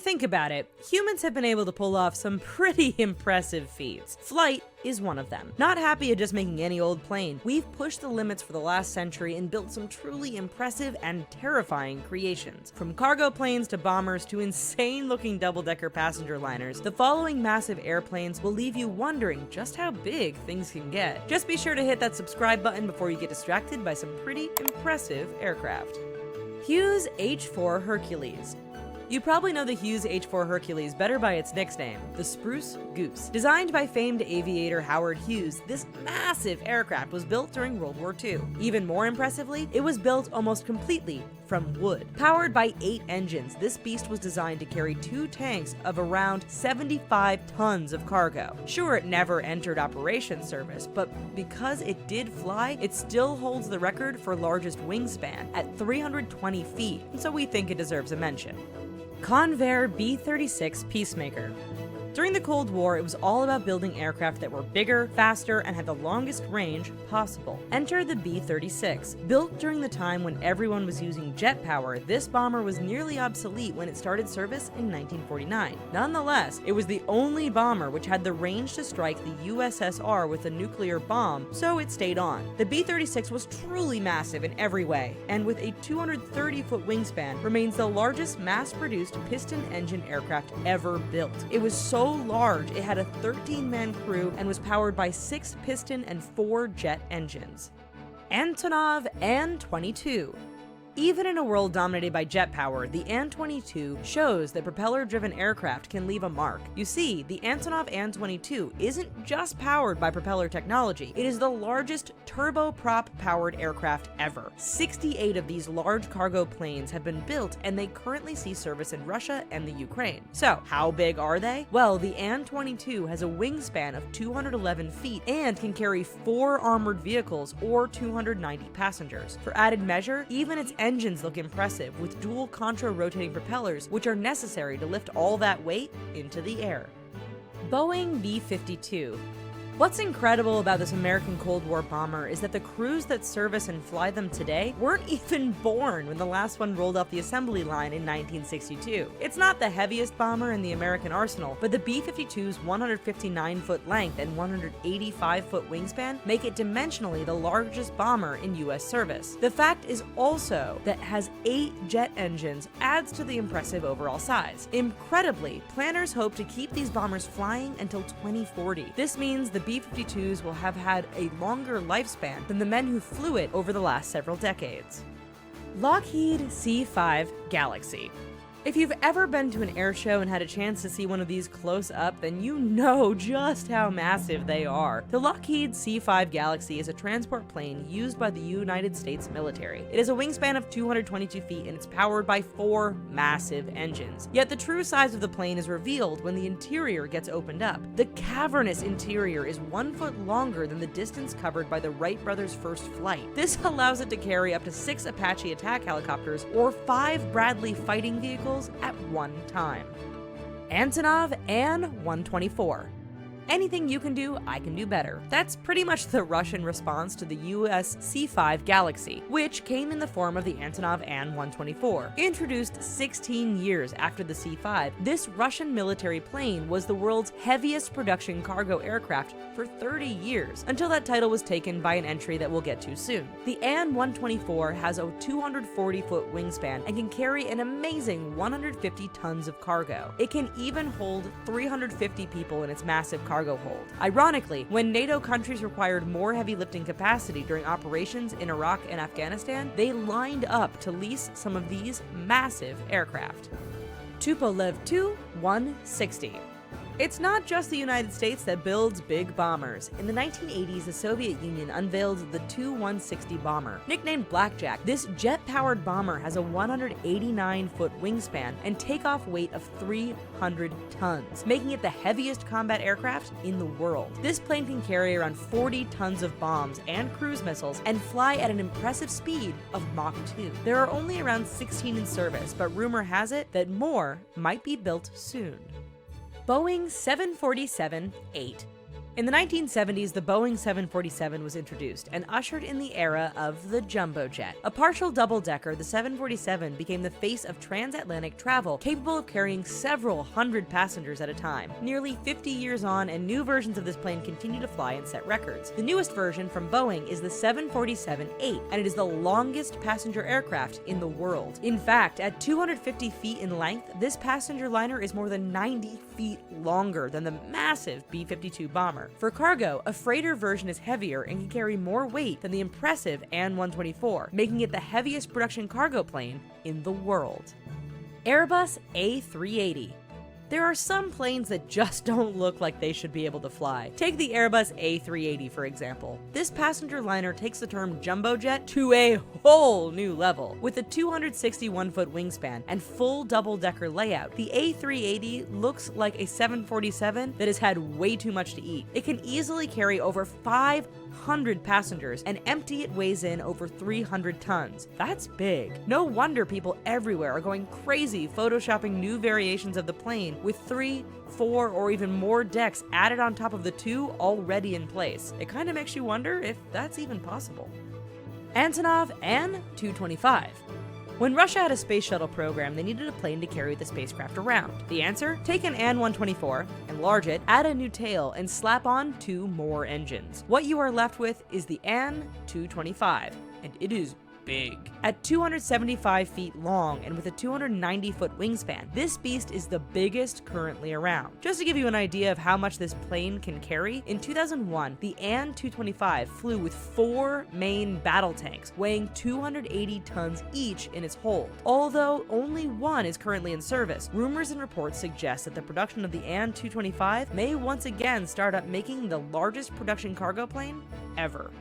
think about it, humans have been able to pull off some pretty impressive feats. Flight is one of them. Not happy at just making any old plane, we've pushed the limits for the last century and built some truly impressive and terrifying creations. From cargo planes to bombers to insane-looking double-decker passenger liners, the following massive airplanes will leave you wondering just how big things can get. Just be sure to hit that subscribe button before you get distracted by some pretty impressive aircraft. Hughes H-4 Hercules. You probably know the Hughes H-4 Hercules better by its nickname, the Spruce Goose. Designed by famed aviator Howard Hughes, this massive aircraft was built during World War II. Even more impressively, it was built almost completely from wood. Powered by 8 engines, this beast was designed to carry 2 tanks of around 75 tons of cargo. Sure, it never entered operation service, but because it did fly, it still holds the record for largest wingspan at 320 feet, so we think it deserves a mention. Convair B-36 Peacemaker. During the Cold War, it was all about building aircraft that were bigger, faster, and had the longest range possible. Enter the B-36. Built during the time when everyone was using jet power, this bomber was nearly obsolete when it started service in 1949. Nonetheless, it was the only bomber which had the range to strike the USSR with a nuclear bomb, so it stayed on. The B-36 was truly massive in every way, and with a 230-foot wingspan, remains the largest mass-produced piston-engine aircraft ever built. It was so large, it had a 13-man crew and was powered by 6 piston and 4 jet engines. Antonov An-22. Even in a world dominated by jet power, the An-22 shows that propeller-driven aircraft can leave a mark. You see, the Antonov An-22 isn't just powered by propeller technology, it is the largest turboprop-powered aircraft ever. 68 of these large cargo planes have been built, and they currently see service in Russia and the Ukraine. So, how big are they? Well, the An-22 has a wingspan of 211 feet and can carry 4 armored vehicles or 290 passengers. For added measure, even its engines look impressive, with dual contra-rotating propellers which are necessary to lift all that weight into the air. Boeing B-52. What's incredible about this American Cold War bomber is that the crews that service and fly them today weren't even born when the last one rolled off the assembly line in 1962. It's not the heaviest bomber in the American arsenal, but the B-52's 159-foot length and 185-foot wingspan make it dimensionally the largest bomber in U.S. service. The fact is also that it has 8 jet engines adds to the impressive overall size. Incredibly, planners hope to keep these bombers flying until 2040. This means the B-52s will have had a longer lifespan than the men who flew it over the last several decades. Lockheed C-5 Galaxy. If you've ever been to an air show and had a chance to see one of these close up, then you know just how massive they are. The Lockheed C-5 Galaxy is a transport plane used by the United States military. It has a wingspan of 222 feet and it's powered by 4 massive engines. Yet the true size of the plane is revealed when the interior gets opened up. The cavernous interior is 1 foot longer than the distance covered by the Wright brothers' first flight. This allows it to carry up to 6 Apache attack helicopters or 5 Bradley fighting vehicles at one time. Antonov An-124. Anything you can do, I can do better. That's pretty much the Russian response to the US C-5 Galaxy, which came in the form of the Antonov An-124. Introduced 16 years after the C-5, this Russian military plane was the world's heaviest production cargo aircraft for 30 years, until that title was taken by an entry that we'll get to soon. The An-124 has a 240-foot wingspan and can carry an amazing 150 tons of cargo. It can even hold 350 people in its massive cargo hold. Ironically, when NATO countries required more heavy lifting capacity during operations in Iraq and Afghanistan, they lined up to lease some of these massive aircraft. Tupolev Tu-160. It's not just the United States that builds big bombers. In the 1980s, the Soviet Union unveiled the Tu-160 bomber. Nicknamed Blackjack, this jet-powered bomber has a 189-foot wingspan and takeoff weight of 300 tons, making it the heaviest combat aircraft in the world. This plane can carry around 40 tons of bombs and cruise missiles and fly at an impressive speed of Mach 2. There are only around 16 in service, but rumor has it that more might be built soon. Boeing 747-8. In the 1970s, the Boeing 747 was introduced and ushered in the era of the jumbo jet. A partial double-decker, the 747 became the face of transatlantic travel, capable of carrying several hundred passengers at a time. Nearly 50 years on, and new versions of this plane continue to fly and set records. The newest version from Boeing is the 747-8, and it is the longest passenger aircraft in the world. In fact, at 250 feet in length, this passenger liner is more than 90 feet longer than the massive B-52 bomber. For cargo, a freighter version is heavier and can carry more weight than the impressive AN-124, making it the heaviest production cargo plane in the world. Airbus A380. There are some planes that just don't look like they should be able to fly. Take the Airbus A380 for example. This passenger liner takes the term jumbo jet to a whole new level. With a 261-foot wingspan and full double-decker layout, the A380 looks like a 747 that has had way too much to eat. It can easily carry over 500 passengers, and empty it weighs in over 300 tons. That's big. No wonder people everywhere are going crazy photoshopping new variations of the plane with 3, 4, or even more decks added on top of the 2 already in place. It kind of makes you wonder if that's even possible. Antonov An-225. When Russia had a space shuttle program, they needed a plane to carry the spacecraft around. The answer? Take an An-124, enlarge it, add a new tail, and slap on 2 more engines. What you are left with is the An-225, and it is big. At 275 feet long and with a 290-foot wingspan, this beast is the biggest currently around. Just to give you an idea of how much this plane can carry, in 2001, the An-225 flew with 4 main battle tanks, weighing 280 tons each in its hold. Although only one is currently in service, rumors and reports suggest that the production of the An-225 may once again start up making the largest production cargo plane ever.